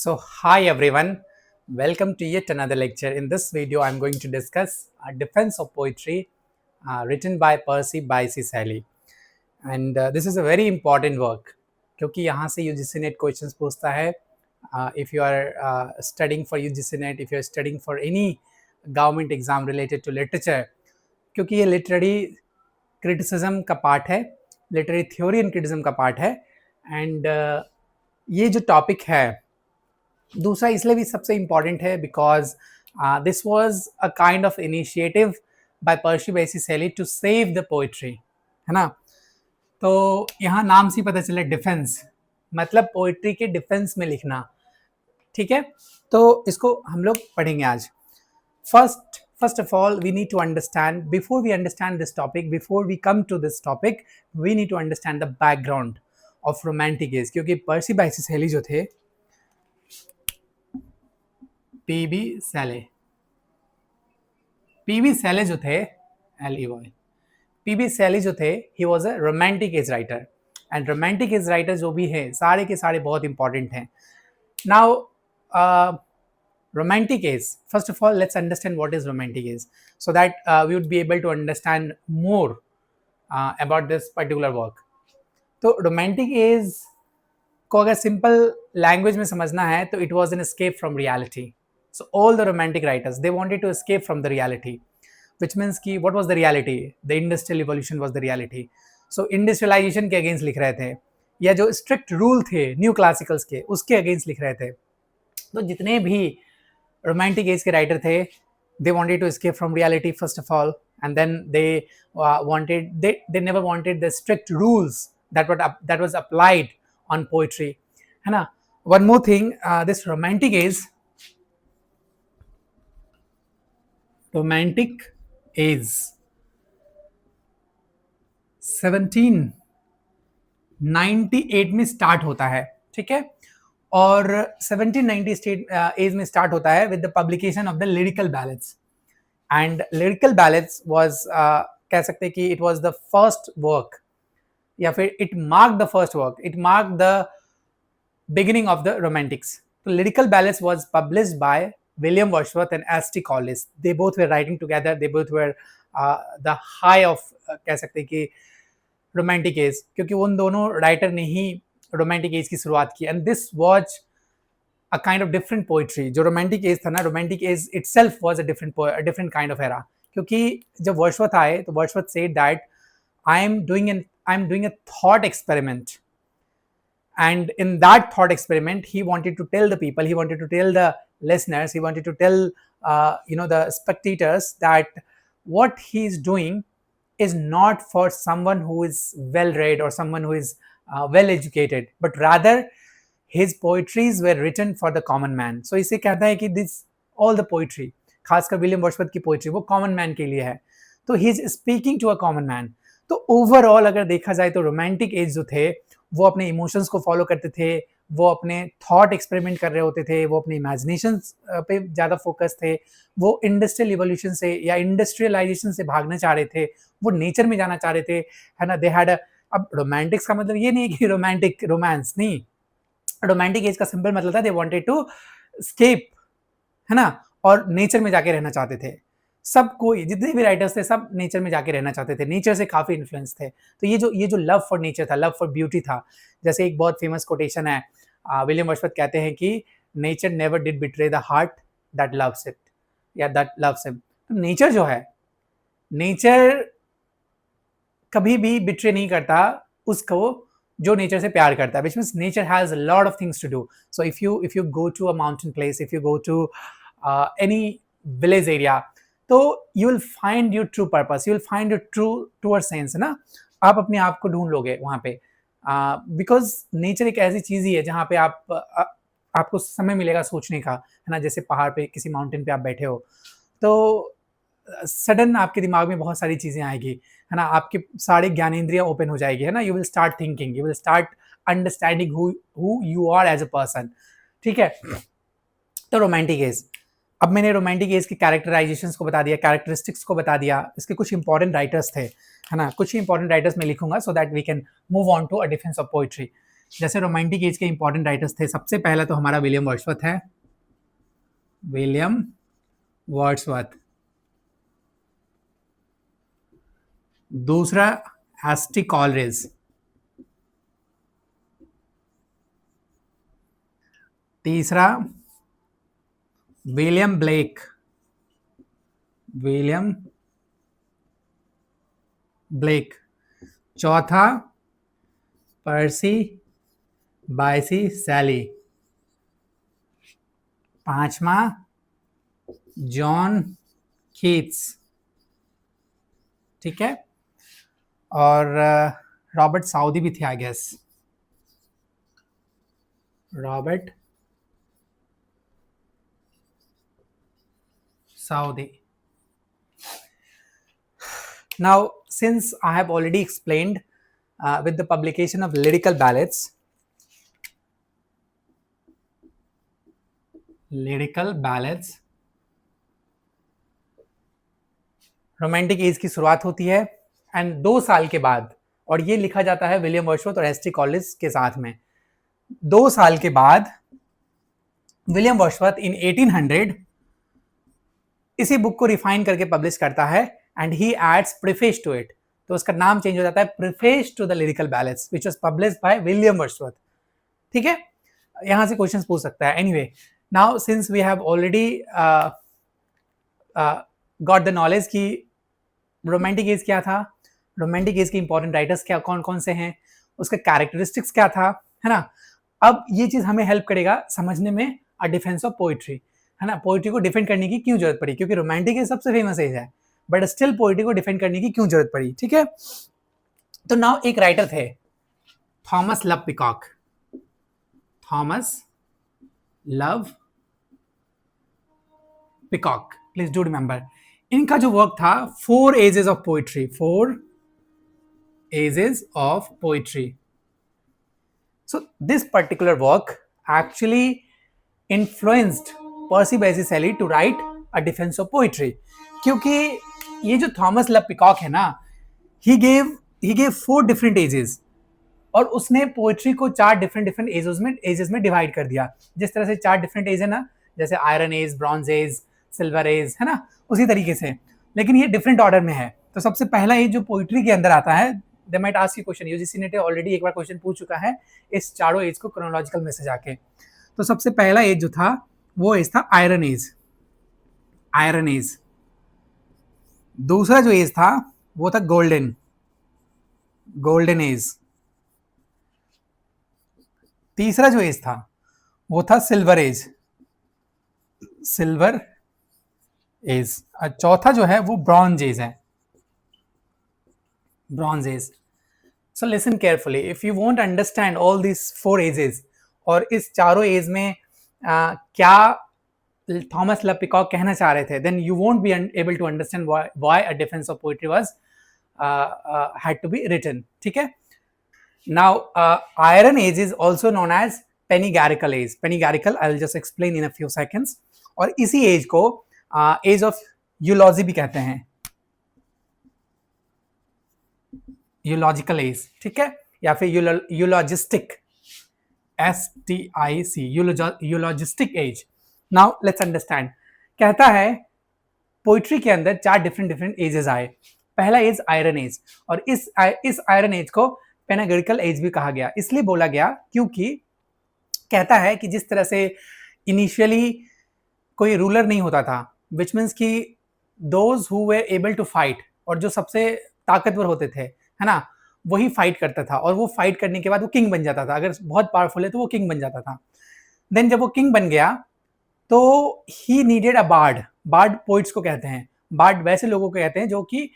So, hi everyone, welcome to yet another lecture. In this video, I'm going to discuss a defense of poetry written by Percy Bysshe Shelley. And this is a very important work क्योंकि यहाँ से UGC net questions पूछता है. If you are studying for UGC net, if you are studying for any government exam related to literature, क्योंकि ये literary criticism का part है, literary theory and criticism का पार्ट है. एंड ये जो टॉपिक है दूसरा इसलिए भी सबसे इम्पॉर्टेंट है because this was a kind of initiative by Percy Bysshe Shelley to save the poetry, है ना. तो यहाँ नाम से पता चला डिफेंस, मतलब पोइट्री के डिफेंस में लिखना. ठीक है, तो इसको हम लोग पढ़ेंगे आज. First of all, we need to understand, before we understand this topic, before we come to this topic, we need to understand the background of romantic age. क्योंकि पर्सी बायसी शैली जो थे, पीबी शैले जो थे, पीबी शैले जो थे, he was a romantic as writer. And romantic as writer जो भी हैं सारे के सारे बहुत इंपॉर्टेंट हैं. Now romantic age, first of all let's understand what is romantic age so that we would be able to understand more about this particular work. तो romantic age को अगर सिंपल लैंग्वेज में समझना है तो it was an escape from reality. So all the romantic writers, they wanted to escape from the reality, which means कि what was the reality? The industrial evolution was the reality. So industrialization के against लिख रहे थे, या जो strict rule थे new classicals के उसके अगेंस्ट लिख रहे थे. तो जितने भी रोमांटिक एज के राइटर थे, they wanted to escape from reality first of all, and then they never wanted the strict rules that was applied on poetry, है ना. One more thing, this romantic age 1798 में start होता है. ठीक है, और 1798 में स्टार्ट होता है with the publication of the lyrical ballads. And lyrical ballads was, कह सकते हैं कि it was the first work, या फिर it mark the first work, it mark the beginning of the romantics. तो lyrical ballads was published by William Wordsworth and S T. Coleridge. They both were writing together, they both were the high of, कह सकते हैं कि romantic as, क्योंकि उन दोनों writer ने ही romantic as की शुरुआत की. And this was a kind of different poetry. जो रोमांटिक एज था ना, romantic as itself was a different kind of era. क्योंकि जब वर्ड्सवर्थ आए तो Wordsworth said that I am doing a thought experiment, and in that thought experiment he wanted to tell the people, he wanted to tell the listeners, he wanted to tell the spectators that what he is doing is not for someone who is well read or someone who is well educated, but rather his poetries were written for the common man. So इसे कहता है कि this all the poetry, खासकर William Wordsworth की poetry वो common man के लिए है. तो he is speaking to a common man. तो ओवरऑल अगर देखा जाए तो रोमांटिक एज जो थे वो अपने इमोशंस को फॉलो करते थे, वो अपने थॉट एक्सपेरिमेंट कर रहे होते थे, वो अपने इमेजिनेशन पे ज़्यादा फोकस थे, वो इंडस्ट्रियल इवोल्यूशन से या इंडस्ट्रियलाइजेशन से भागना चाह रहे थे, वो नेचर में जाना चाह रहे थे, है ना. दे हैड अब रोमांटिक्स का मतलब ये नहीं है कि रोमांटिक रोमांस नहीं, रोमांटिक एज का सिंपल मतलब था दे वांटेड टू स्केप, है ना, और नेचर में जाके रहना चाहते थे. सब कोई जितने भी राइटर्स थे सब नेचर में जाके रहना चाहते थे, नेचर से काफी इन्फ्लुएंस थे. तो ये जो लव फॉर नेचर था, लव फॉर ब्यूटी था. जैसे एक बहुत फेमस कोटेशन है, विलियम वर्ड्सवर्थ कहते हैं कि nature never did betray the heart that loves it या दैट लव्स हिम. तो नेचर जो है, नेचर कभी भी बिट्रे नहीं करता उसको जो नेचर से प्यार करता है, which means nature has a lot of things to do. So if you go to a mountain place, if you go to any village area, तो you will find your true purpose, you will find your truer sense, है ना. आप अपने आप को ढूंढ लोगे वहाँ पे, बिकॉज नेचर एक ऐसी चीज़ ही है जहाँ पे आपको समय मिलेगा सोचने का, है ना. जैसे पहाड़ पे किसी माउंटेन पे आप बैठे हो तो सडन आपके दिमाग में बहुत सारी चीज़ें आएगी, है ना. आपके सारे ज्ञानेंद्रियाँ ओपन हो जाएगी, है ना. You will start thinking, you will start understanding who you are as a person. ठीक है, तो रोमांटिक एज. अब मैंने रोमांटिक एज की कैरेक्टराइजेशंस को बता दिया, कैरेक्टरिस्टिक्स को बता दिया, इसके कुछ इंपॉर्टेंट राइटर्स थे, है ना. कुछ ही इंपॉर्टेंट राइटर्स मैं लिखूंगा so that we can move on to a defence of poetry. जैसे रोमांटिक एज के इंपॉर्टेंट राइटर्स थे, सबसे पहला तो हमारा विलियम वर्ड्सवर्थ है, विलियम वर्ड्सवर्थ। दूसरा एस्टी कॉलरेज, तीसरा विलियम ब्लेक, विलियम ब्लेक। चौथा पर्सी बायसी सैली। पांचवा जॉन कीट्स, ठीक है, और रॉबर्ट साउदी भी थे I guess, Robert Southey. Now, since I have already explained with the publication of lyrical ballads, romantic as की शुरुआत होती है एंड 2 साल के बाद, और ये लिखा जाता है विलियम वर्ड्सवर्थ और एस टी कॉलेज के साथ में, 2 साल के बाद विलियम वर्ड्सवर्थ इन 1800 इसी बुक को रिफाइन करके पब्लिश करता है and he adds preface to it. तो उसका नाम चेंज हो जाता है preface to the lyrical ballads which was published by William Wordsworth. ठीक है, यहां से क्वेश्चंस पूछ सकता है। Anyway, now since we have already got the knowledge कि रोमांटिक एज क्या था, रोमांटिक एज के इंपॉर्टेंट राइटर्स क्या कौन कौन से हैं, उसका कैरेक्टरिस्टिक्स क्या था, है ना। अब ये चीज हमें हेल्प करेगा समझने में अ डिफेंस ऑफ पोइट्री, है ना। पोइट्री को डिफेंड करने की क्यों जरूरत पड़ी, क्योंकि रोमांटिक एज सबसे फेमस एज है, बट स्टिल पोइट्री को डिफेंड करने की क्यों जरूरत पड़ी। ठीक है, तो नाउ एक राइटर थे Thomas Love Peacock, Thomas Love Peacock, please do remember. इनका जो वर्क था 4 ages of poetry, 4 ages of poetry. So this particular work actually influenced Percy Bysshe Shelley to write a defence of poetry, क्योंकि ये जो Thomas Love peacock है ना, he gave 4 different ages, और उसने पोइट्री को 4 डिफरेंट एजेस में divide कर दिया। जिस तरह से 4 डिफरेंट एज है ना, जैसे iron age, bronze age, silver age, है ना, उसी तरीके से, लेकिन ये डिफरेंट ऑर्डर में है। तो सबसे पहला एज जो पोइट्री के अंदर आता है, they might ask you question, UGC net already एक बार क्वेश्चन पूछ चुका है इस चारों एज को क्रोनोलॉजिकल में से जाके। तो सबसे पहला एज जो था वो एज था आयरन एज, आयरन एज। दूसरा जो एज था वो था गोल्डन, गोल्डन एज। तीसरा जो एज था वो था सिल्वर एज, सिल्वर एज। और चौथा जो है वो ब्रॉन्ज एज है, bronze age. So listen carefully, if you want understand all this 4 ages और इस चारों एज में क्या थॉमस लव पिकॉक कहना चाह रहे थे, then you won't be able to understand why a defence of poetry was had to be written. ठीक है, now iron age is also known as panegyrical age. Panegyrical I will just explain in a few seconds. और इसी as को as of यूलॉजी भी कहते हैं, यूलॉजिकल as, ठीक है, या फिर eulogistic, STIC, eulogistic age. Now let's understand. कहता है पोइट्री के अंदर 4 डिफरेंट एजेस आए। पहला एज आयरन एज, और इस आयरन एज को पेनागोरिकल एज भी कहा गया, इसलिए बोला गया क्योंकि कहता है कि जिस तरह से इनिशियली कोई रूलर नहीं होता था, विच मीन्स कि those who were able to fight, और जो सबसे ताकतवर होते थे, है ना, वही फाइट करता था, और वो फाइट करने के बाद वो किंग बन जाता था। अगर बहुत पावरफुल है तो वो किंग बन जाता था। देन जब वो किंग बन गया तो he needed a bard. Bard poets को कहते हैं, बार्ड वैसे लोगों को कहते हैं जो कि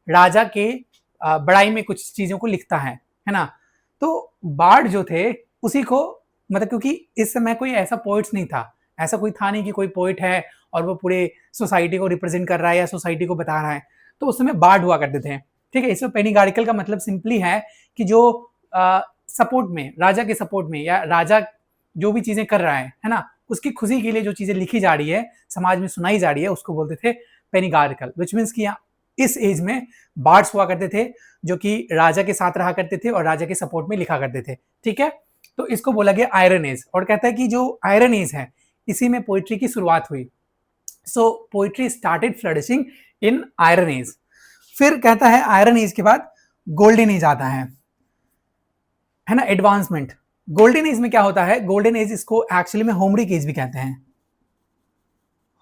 राजा के बड़ाई में कुछ चीजों को लिखता है ना। तो बार्ड जो थे उसी को, मतलब क्योंकि इस समय कोई ऐसा पोइट्स नहीं था, ऐसा कोई था नहीं कि कोई पोइट है और वो पूरे सोसाइटी को रिप्रेजेंट कर रहा है या सोसाइटी को बता रहा है, तो उस समय बार्ड हुआ करते थे। ठीक है, इसमें पेनिगारिकल का मतलब सिंपली है कि जो सपोर्ट में, राजा के सपोर्ट में, या राजा जो भी चीजें कर रहा है ना, उसकी खुशी के लिए जो चीजें लिखी जा रही है, समाज में सुनाई जा रही है, उसको बोलते थे पेनिगारिकल। विच मीन्स कि इस एज में बार्ड्स हुआ करते थे जो कि राजा के साथ रहा करते थे और राजा के सपोर्ट में लिखा करते थे। ठीक है, तो इसको बोला गया आयरन एज, और कहता है कि जो आयरन एज है इसी में पोइट्री की शुरुआत हुई। So poetry started flourishing in iron age. फिर कहता है आयरन एज के बाद गोल्डन एज आता है ना, एडवांसमेंट। गोल्डन एज में क्या होता है, गोल्डन एज इसको एक्चुअली में होमरिक एज भी कहते हैं,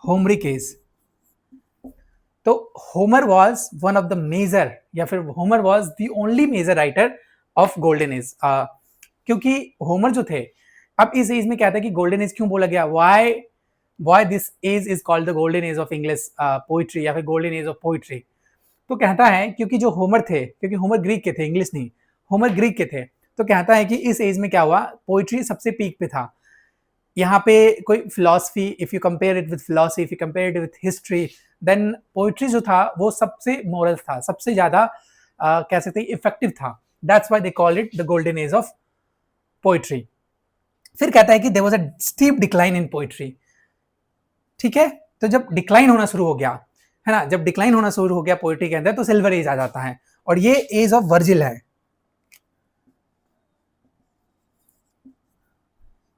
होमरिक एज। तो Homer was one of the major, या फिर Homer was the only major writer of golden age, क्योंकि होमर जो थे, अब इस एज में क्या था कि गोल्डन एज क्यों बोला गया, why this age is called the golden age of English poetry, या फिर गोल्डन एज ऑफ पोइट्री। तो कहता है क्योंकि जो होमर थे, क्योंकि होमर ग्रीक के थे, इंग्लिश नहीं, होमर ग्रीक के थे, तो कहता है कि इस एज में क्या हुआ, पोइट्री सबसे पीक पे था। यहाँ पे कोई philosophy, if you compare it with philosophy, if you compare it with history, then poetry जो था वो सबसे मोरल था, सबसे ज्यादा कह सकते हैं इफेक्टिव था। That's why they called it the golden age of poetry. फिर कहता है कि there was a steep decline in poetry. ठीक है, तो जब डिक्लाइन होना शुरू हो गया, है ना, जब डिक्लाइन होना शुरू हो गया पोइट्री के अंदर, तो सिल्वर एज आ जाता है, और ये एज ऑफ वर्जिल है,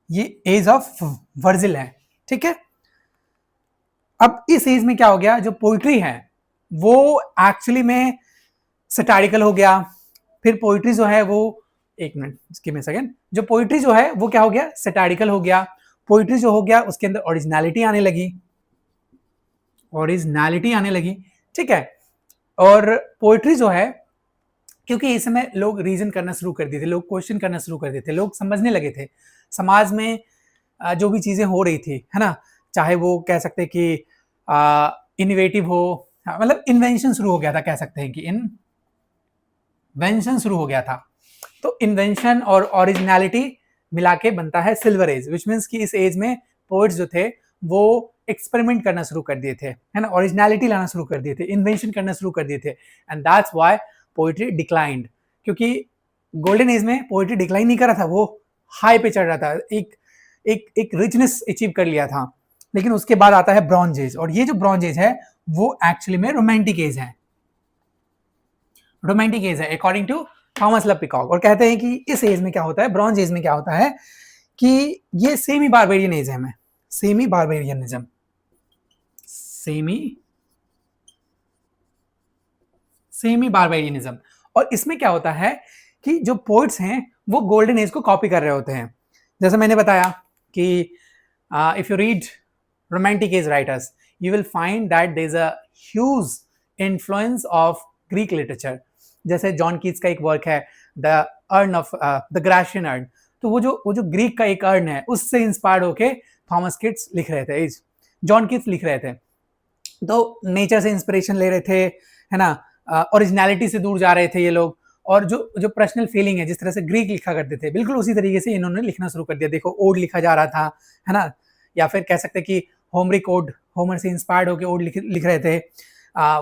ये एज ऑफ वर्जिल है। ठीक है, अब इस एज में क्या हो गया, जो पोइट्री है वो एक्चुअली में सटारिकल हो गया। फिर पोइट्री जो है वो, एक मिनट गिव मी सेकंड, जो पोइट्री जो है वो क्या हो गया, सटारिकल हो गया। पोइट्री जो हो गया उसके अंदर ओरिजिनलिटी आने लगी, ओरिजिनलिटी आने लगी। ठीक है, और पोइट्री जो है, क्योंकि इस समय लोग रीजन करना शुरू कर दिए थे, लोग क्वेश्चन करना शुरू कर दिए थे, लोग समझने लगे थे समाज में जो भी चीजें हो रही थी, है ना, चाहे वो कह सकते कि इनोवेटिव हो, मतलब इन्वेंशन शुरू हो गया था, कह सकते हैं कि इन्वेंशन शुरू हो गया था। तो इन्वेंशन और ओरिजिनलिटी मिला के बनता है सिल्वर एज, विच मीन्स कि इस एज में पोइट्स जो थे वो एक्सपेरिमेंट करना शुरू कर दिए थे, है ना, ओरिजिनलिटी लाना शुरू कर दिए थे, इन्वेंशन करना शुरू कर दिए थे, and that's why poetry declined. क्योंकि गोल्डन एज में पोइट्री डिक्लाइन नहीं कर रहा था, वो हाई पे चढ़ रहा था, एक रिचनेस अचीव कर लिया था। लेकिन उसके बाद आता है ब्रॉन्ज एज, और ये जो ब्रॉन्ज एज है वो एक्चुअली में रोमांटिक एज है, रोमांटिक एज है according to Thomas Love Peacock. और कहते हैं कि इस एज में क्या होता है, ब्रॉन्ज एज में क्या होता है कि ये सेमी बारबेरियन एज है, सेमी बारबेरियनिज्म, सेमी बारबेरियनिज्म। और इसमें क्या होता है कि जो पोइट्स हैं वो गोल्डन एज को कॉपी कर रहे होते हैं। जैसे मैंने बताया कि if you read romantic as writers, you will find that there's a huge influence of Greek literature। जैसे जॉन कीट्स का एक वर्क है the urn of the Grecian urn, तो वो जो ग्रीक का एक अर्न है उससे इंस्पायर्ड होके थॉमस किट्स लिख रहे थे, जॉन कीट्स लिख रहे थे। तो नेचर से इंस्पिरेशन ले रहे थे, है ना, ओरिजिनलिटी से दूर जा रहे थे ये लोग, और जो पर्सनल फीलिंग है, जिस तरह से ग्रीक लिखा करते थे, बिल्कुल उसी तरीके से इन्होंने लिखना शुरू कर दिया। देखो ओड लिखा जा रहा था, है ना, या फिर कह सकते कि होमरिक ओड, होमर से इंस्पायर्ड होकर ओड लिख रहे थे।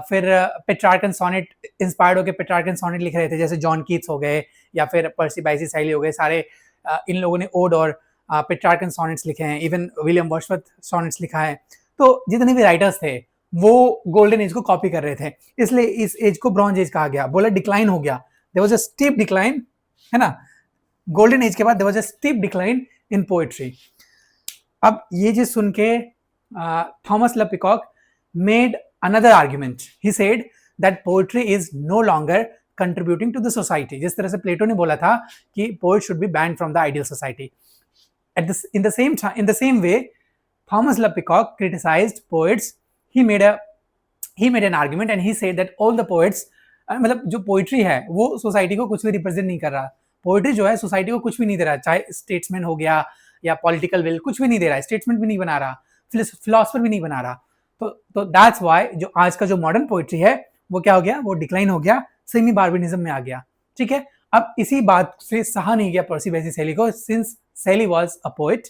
फिर पेट्रार्कन सोनेट इंस्पायर्ड होकर पेट्रार्कन सोनेट लिख रहे थे, जैसे जॉन कीट्स हो गए या फिर पर्सी बाइसी शैली हो गए, सारे इन लोगों ने ओड और पेट्रार्कन सोनेट्स लिखे हैं, इवन विलियम वर्ड्सवर्थ सोनेट्स लिखा है। तो जितने भी राइटर्स थे वो गोल्डन एज को कॉपी कर रहे थे, इसलिए इस एज को ब्रॉन्ज एज कहा गया। बोला डिक्लाइन हो गया, there was a steep decline, है ना, गोल्डन एज के बाद there was a steep decline in poetry. अब ये चीज सुन के Thomas Love Peacock made another argument. He said that poetry is no longer contributing to the society. जिस तरह से प्लेटो ने बोला था कि poet should be banned from the ideal society, in the same way Thomas Love Peacock criticized poets. He made an argument and he said that all the poets, मतलब जो poetry है वो सोसाइटी को कुछ भी रिप्रेजेंट नहीं कर रहा। पोइट्री जो है सोसाइटी को कुछ भी नहीं दे रहा, चाहे स्टेट्समैन हो गया या पॉलिटिकल विल, कुछ भी नहीं दे रहा है, स्टेट्समैन भी नहीं बना रहा, फिलोसफर भी नहीं बना रहा। तो दैट्स व्हाई जो आज का जो मॉडर्न पोइट्री है वो क्या हो गया, वो डिक्लाइन हो गया, सेमी बार्बेरिज्म में आ गया। ठीक है, अब इसी बात से सहा नहीं गया पर्सी बाइसी शैली को, सिंस शैली वाज अ पोएट।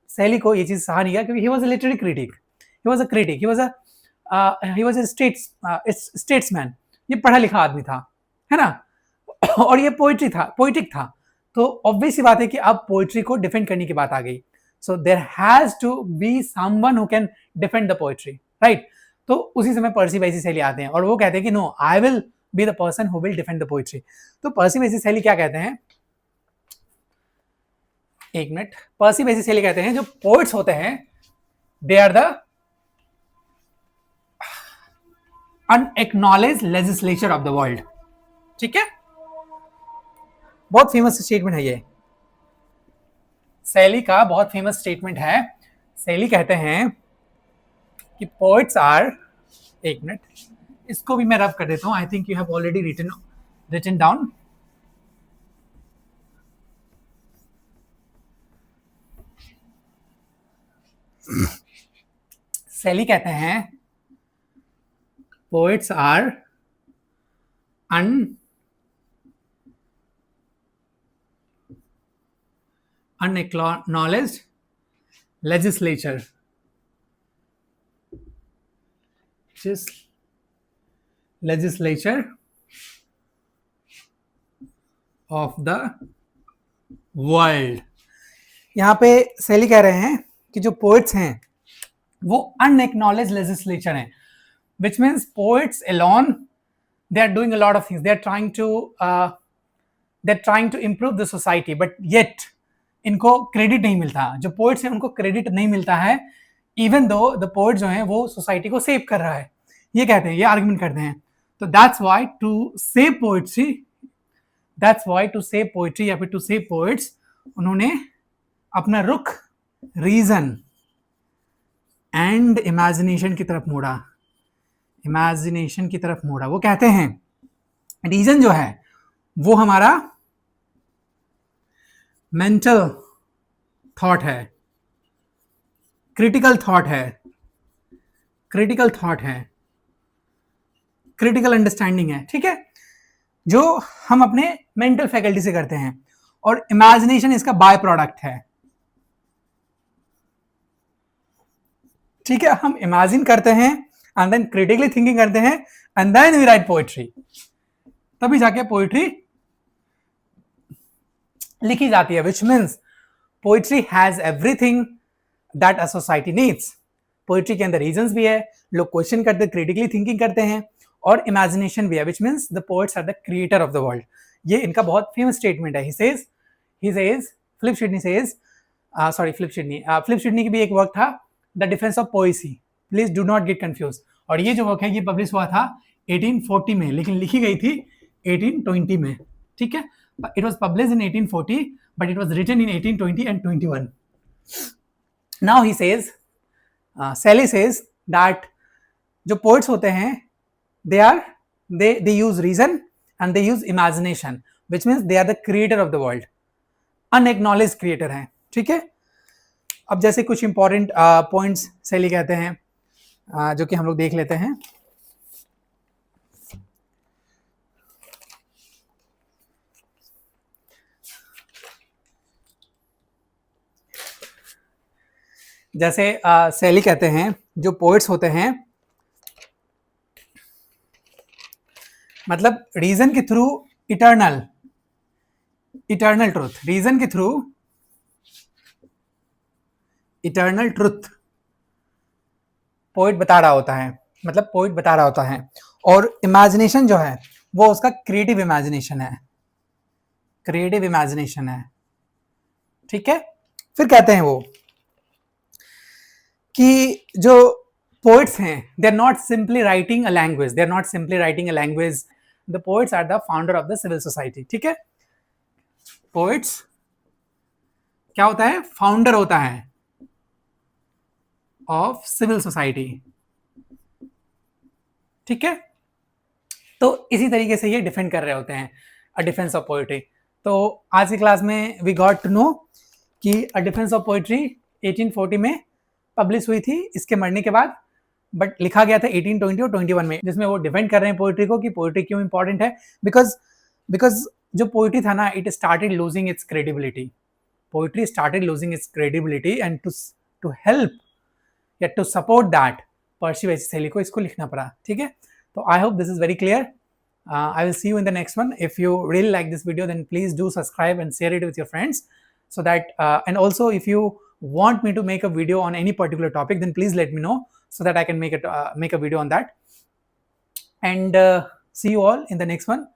शैली को ये चीज सहा नहीं गया क्योंकि he was a literary critic, he was a critic, he was a statesman, ये पढ़ा लिखा आदमी था, है ना, और ये पोइटिक था। तो ऑब्वियस सी बात है कि अब पोइट्री को डिफेंड करने की बात आ गई। So there has to be someone who can defend the poetry, right. तो उसी समय पर्सी बाइसी शैली आते हैं और वो कहते हैं कि no, I will be the person who will defend the poetry. तो पर्सी बाइसी शैली क्या कहते हैं, एक मिनट, पर्सी बेसी शेली कहते हैं जो पोइट्स होते हैं they are the unacknowledged legislature of the world. ठीक है, बहुत फेमस स्टेटमेंट है ये, शेली का बहुत फेमस स्टेटमेंट है. शेली कहते हैं कि पोइट्स आर, एक मिनट इसको भी मैं रब कर देता हूं. I think you have already written down. Shelley कहते हैं poets are unacknowledged legislature, just legislature of the world. यहां पे शेली कह रहे हैं कि जो पोइट्स हैं वो unacknowledged legislature हैं, which means poets alone they are doing a lot of things, they are trying to improve the society, but yet इनको क्रेडिट नहीं मिलता. जो पोइट्स हैं उनको क्रेडिट नहीं मिलता है, इवन दो द पोइट जो है वो सोसाइटी को सेव कर रहा है. ये कहते हैं, ये आर्गुमेंट करते हैं. तो that's why to save poetry, that's why to save poetry या फिर टू सेव पोइट्स, उन्होंने अपना रुख रीजन एंड इमेजिनेशन की तरफ मोड़ा. इमेजिनेशन की तरफ मोड़ा. वो कहते हैं रीजन जो है वो हमारा मेंटल थॉट है, क्रिटिकल थॉट है, क्रिटिकल थॉट है, क्रिटिकल अंडरस्टैंडिंग है. ठीक है, जो हम अपने मेंटल फैकल्टी से करते हैं, और इमेजिनेशन इसका बाय प्रोडक्ट है. ठीक है, हम इमेजिन करते हैं एंड देन क्रिटिकली थिंकिंग करते हैं and then we write poetry, तभी जाके पोएट्री लिखी जाती है. Which means poetry has everything that a society needs. Poetry के अंदर रीजंस भी है, लोग क्वेश्चन करते, क्रिटिकली थिंकिंग करते हैं, और इमेजिनेशन भी है. Which means the poets are the creator of the world. ये इनका बहुत फेमस स्टेटमेंट है. he says Philip Sidney says, Philip Sidney की भी एक वर्क था the defence of poesy. Please do not get confuse. और ये जो वर्क है ये पब्लिश हुआ था 1840 में, लेकिन लिखी गई थी 1820 में. ठीक है, it was published in 1840 but it was written in 1820 and 21. Now he says, Shelley says that जो poets होते हैं they use reason and they use imagination, which means they are the creator of the world, unacknowledged creator हैं. ठीक है, अब जैसे कुछ important points शेली कहते हैं जो कि हम लोग देख लेते हैं. जैसे शेली कहते हैं जो पोएट्स होते हैं, मतलब रीजन के थ्रू इटर्नल ट्रुथ, रीजन के थ्रू इटर्नल ट्रुथ पोइट बता रहा होता है, मतलब पोइट बता रहा होता है. और इमेजिनेशन जो है वो उसका क्रिएटिव इमेजिनेशन है, क्रिएटिव इमेजिनेशन है. ठीक है, फिर कहते हैं वो कि जो पोइट्स हैं they are not simply writing a language, they are not simply writing a language, the poets are the founder of the civil society. ठीक है, पोइट्स क्या होता है, फाउंडर होता है ऑफ सिविल सोसाइटी. ठीक है, तो इसी तरीके से ये डिफेंड कर रहे होते हैं अ डिफेंस ऑफ पोएट्री. तो आज की क्लास में वी गॉट टू नो कि अ डिफेंस ऑफ पोएट्री 1840 में पब्लिश हुई थी इसके मरने के बाद, बट लिखा गया था 1820 और 21 में, जिसमें वो डिफेंड कर रहे हैं पोएट्री को कि पोएट्री क्यों इंपॉर्टेंट है. बिकॉज जो पोएट्री था ना, it started losing its credibility. Poetry started losing its credibility and to help या to support that Percy Bysshe Shelley को इसको लिखना पड़ा. ठीक है, तो I hope this is very clear. I will see you in the next one. If you really like this video, then please do subscribe and share it with your friends, so that and also if you want me to make a video on any particular topic, then please let me know so that I can make a video on that. And see you all in the next one.